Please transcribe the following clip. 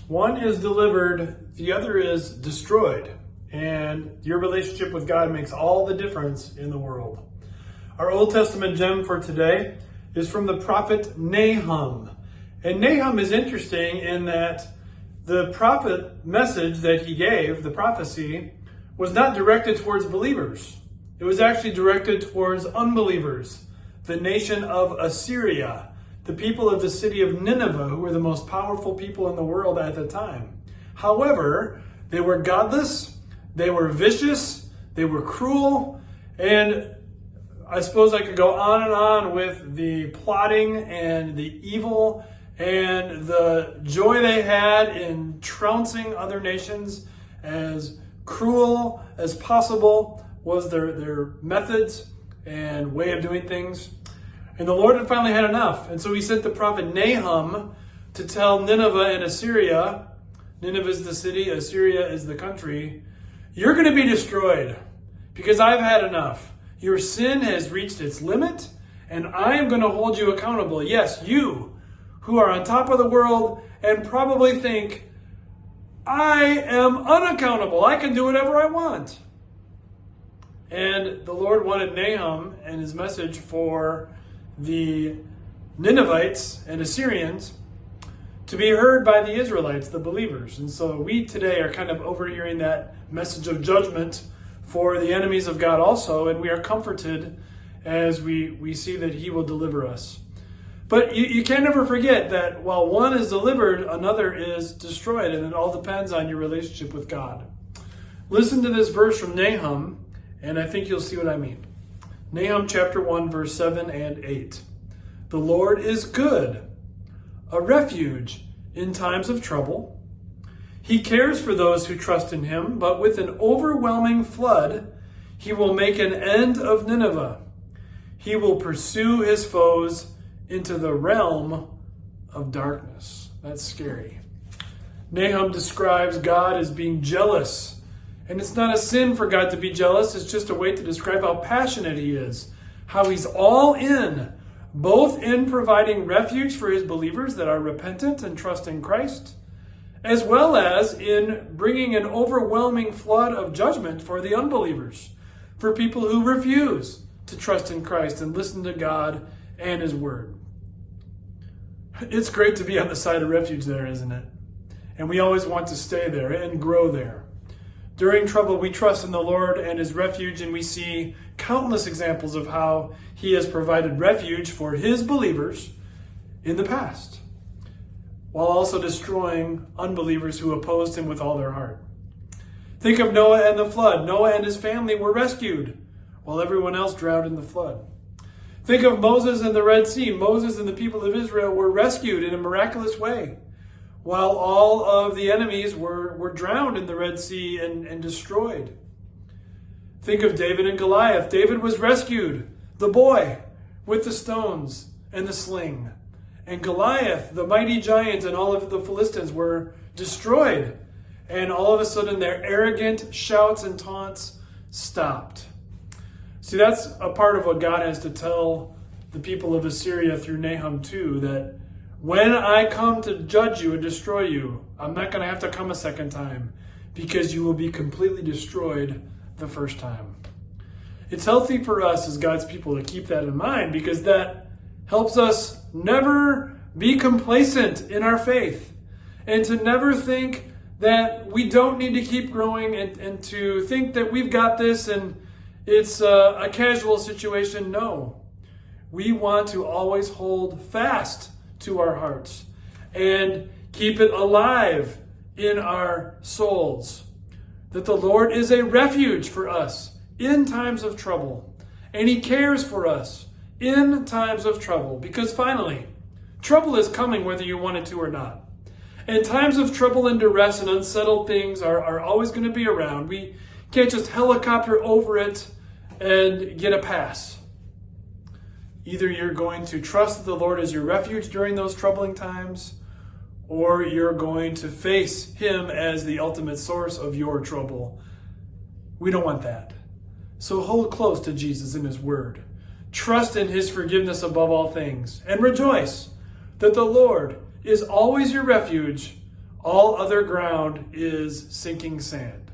One is delivered, the other is destroyed. And your relationship with God makes all the difference in the world. Our Old Testament gem for today is from the prophet Nahum. And Nahum is interesting in that the prophet message that he gave, the prophecy, was not directed towards believers. It was actually directed towards unbelievers, the nation of Assyria, the people of the city of Nineveh, who were the most powerful people in the world at the time. However, they were godless, they were vicious, they were cruel, and I suppose I could go on and on with the plotting and the evil and the joy they had in trouncing other nations. As cruel as possible was their methods and way of doing things. And the Lord had finally had enough. And so he sent the prophet Nahum to tell Nineveh and Assyria, Nineveh is the city, Assyria is the country, you're going to be destroyed because I've had enough. Your sin has reached its limit, and I am going to hold you accountable. Yes, you who are on top of the world and probably think, I am unaccountable. I can do whatever I want. And the Lord wanted Nahum and his message for the Ninevites and Assyrians to be heard by the Israelites, the believers. And so we today are kind of overhearing that message of judgment for the enemies of God also, and we are comforted as we see that he will deliver us. But you can never forget that while one is delivered, another is destroyed, and it all depends on your relationship with God. Listen to this verse from Nahum, and I think you'll see what I mean. Nahum chapter 1, verse 7 and 8. The Lord is good, a refuge in times of trouble. He cares for those who trust in him, but with an overwhelming flood, he will make an end of Nineveh. He will pursue his foes into the realm of darkness. That's scary. Nahum describes God as being jealous. And it's not a sin for God to be jealous. It's just a way to describe how passionate he is. How he's all in, both in providing refuge for his believers that are repentant and trust in Christ, as well as in bringing an overwhelming flood of judgment for the unbelievers, for people who refuse to trust in Christ and listen to God and his word. It's great to be on the side of refuge there, isn't it? And we always want to stay there and grow there. During trouble, we trust in the Lord and his refuge, and we see countless examples of how he has provided refuge for his believers in the past, while also destroying unbelievers who opposed him with all their heart. Think of Noah and the flood. Noah and his family were rescued, while everyone else drowned in the flood. Think of Moses and the Red Sea. Moses and the people of Israel were rescued in a miraculous way, while all of the enemies were drowned in the Red Sea and destroyed. Think of David and Goliath. David was rescued, the boy with the stones and the sling. And Goliath, the mighty giant, and all of the Philistines were destroyed. And all of a sudden their arrogant shouts and taunts stopped. See, that's a part of what God has to tell the people of Assyria through Nahum 2, that when I come to judge you and destroy you, I'm not going to have to come a second time, because you will be completely destroyed the first time. It's healthy for us as God's people to keep that in mind, because that helps us never be complacent in our faith, and to never think that we don't need to keep growing, and to think that we've got this and it's a casual situation. No. We want to always hold fast to our hearts and keep it alive in our souls, that the Lord is a refuge for us in times of trouble, and he cares for us in times of trouble, because finally, trouble is coming whether you want it to or not. And times of trouble and duress and unsettled things are always going to be around. We can't just helicopter over it and get a pass. Either you're going to trust that the Lord is your refuge during those troubling times, or you're going to face him as the ultimate source of your trouble. We don't want that. So hold close to Jesus and his word. Trust in his forgiveness above all things, and rejoice that the Lord is always your refuge, All other ground is sinking sand.